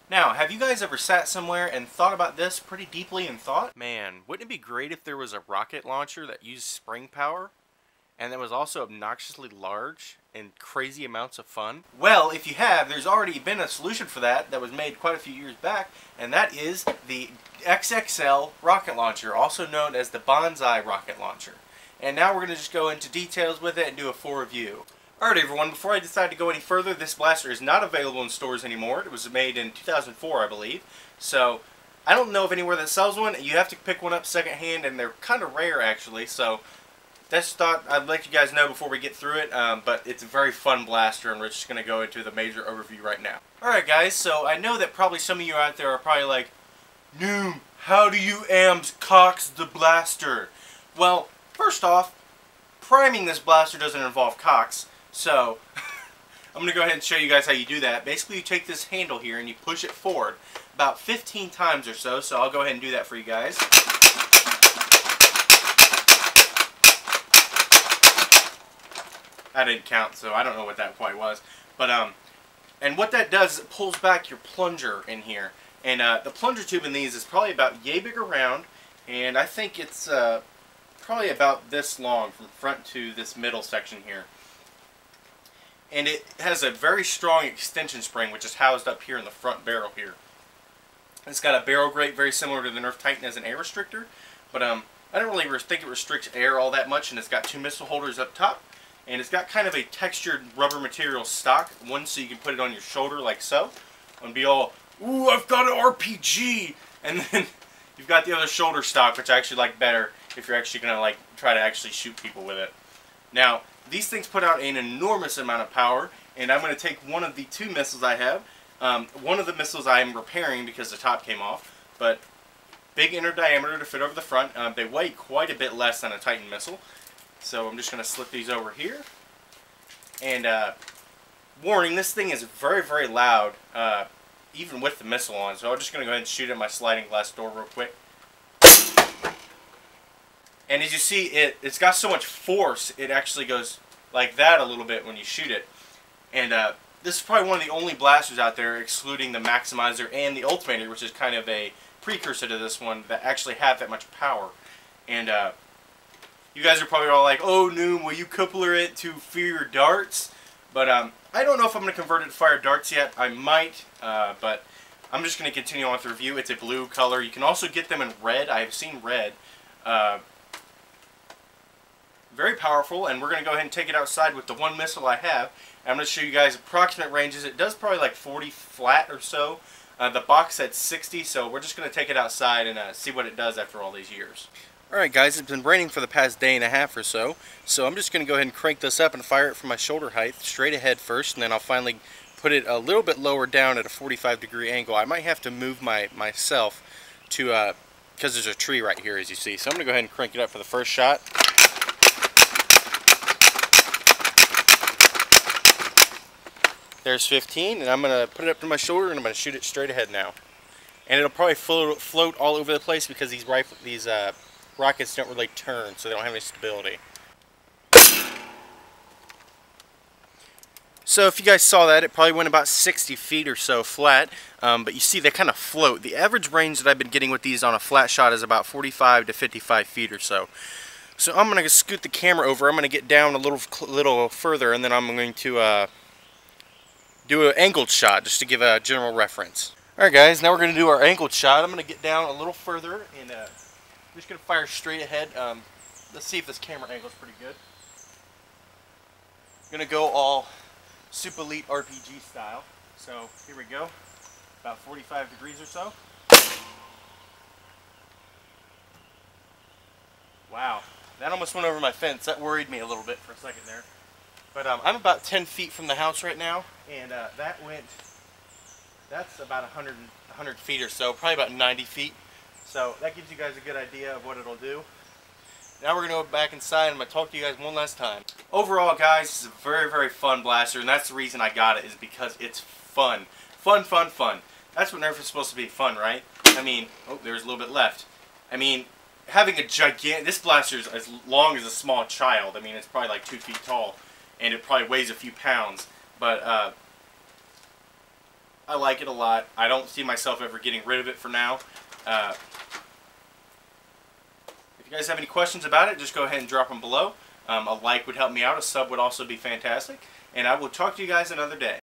Now, have you guys ever sat somewhere and thought about this pretty deeply and thought, man, wouldn't it be great if there was a rocket launcher that used spring power and that was also obnoxiously large and crazy amounts of fun? Well, if you have, there's already been a solution for that was made quite a few years back, and that is the XXL rocket launcher, also known as the Bonsai rocket launcher. And now we're going to just go into details with it and do a full review. Alright everyone, before I decide to go any further, this blaster is not available in stores anymore. It was made in 2004, I believe. So, I don't know of anywhere that sells one. You have to pick one up secondhand, and they're kind of rare actually. So, just thought I'd let you guys know before we get through it. But it's a very fun blaster, and we're just going to go into the major overview right now. Alright guys, so I know that probably some of you out there are probably like, Noom, how do you AMS cocks the blaster? Well, first off, priming this blaster doesn't involve cocks. So, I'm going to go ahead and show you guys how you do that. Basically, you take this handle here and you push it forward about 15 times or so. So, I'll go ahead and do that for you guys. I didn't count, so I don't know what that quite was. But, and what that does is it pulls back your plunger in here. And the plunger tube in these is probably about yay big around. And I think it's probably about this long from front to this middle section here. And it has a very strong extension spring, which is housed up here in the front barrel here. It's got a barrel grate very similar to the Nerf Titan as an air restrictor, but I don't really think it restricts air all that much, and it's got two missile holders up top, and it's got kind of a textured rubber material stock, one so you can put it on your shoulder like so, and be all, ooh, I've got an RPG, and then you've got the other shoulder stock, which I actually like better if you're actually going to like try to actually shoot people with it. Now, these things put out an enormous amount of power, and I'm going to take one of the two missiles I have. One of the missiles I'm repairing because the top came off, but big inner diameter to fit over the front. They weigh quite a bit less than a Titan missile, so I'm just going to slip these over here. And warning, this thing is very, very loud, even with the missile on, so I'm just going to go ahead and shoot at my sliding glass door real quick. And as you see, it's got so much force, it actually goes like that a little bit when you shoot it. And this is probably one of the only blasters out there, excluding the Maximizer and the Ultimator, which is kind of a precursor to this one, that actually have that much power. And you guys are probably all like, oh, Noom, will you coupler it to fire darts? But I don't know if I'm going to convert it to fire darts yet. I might, but I'm just going to continue on with the review. It's a blue color. You can also get them in red. I have seen red. Very powerful, and we're going to go ahead and take it outside with the one missile I have. And I'm going to show you guys approximate ranges. It does probably like 40 flat or so. The box said 60, so we're just going to take it outside and see what it does after all these years. Alright guys, it's been raining for the past day and a half or so, so I'm just going to go ahead and crank this up and fire it from my shoulder height, straight ahead first, and then I'll finally put it a little bit lower down at a 45-degree angle. I might have to move myself to, because there's a tree right here as you see. So I'm going to go ahead and crank it up for the first shot. There's 15, and I'm going to put it up to my shoulder, and I'm going to shoot it straight ahead now. And it'll probably float all over the place because these rockets don't really turn, so they don't have any stability. So if you guys saw that, it probably went about 60 feet or so flat, but you see they kind of float. The average range that I've been getting with these on a flat shot is about 45 to 55 feet or so. So I'm going to scoot the camera over. I'm going to get down a little further, and then I'm going to do an angled shot just to give a general reference. Alright guys, now we're going to do our angled shot. I'm going to get down a little further, and I'm just going to fire straight ahead. Let's see if this camera angle is pretty good. I'm going to go all Super Elite RPG style. So here we go, about 45 degrees or so. Wow, that almost went over my fence. That worried me a little bit for a second there. But I'm about 10 feet from the house right now, and that's about 100 feet or so, probably about 90 feet. So that gives you guys a good idea of what it'll do. Now we're going to go back inside and I'm going to talk to you guys one last time. Overall guys, this is a very, very fun blaster, and that's the reason I got it, is because it's fun. Fun, fun, fun. That's what Nerf is supposed to be, fun, right? I mean, oh, there's a little bit left. I mean, having a gigantic, this blaster is as long as a small child. I mean, it's probably like 2 feet tall, and it probably weighs a few pounds. But I like it a lot. I don't see myself ever getting rid of it for now. If you guys have any questions about it, just go ahead and drop them below. A like would help me out. A sub would also be fantastic. And I will talk to you guys another day.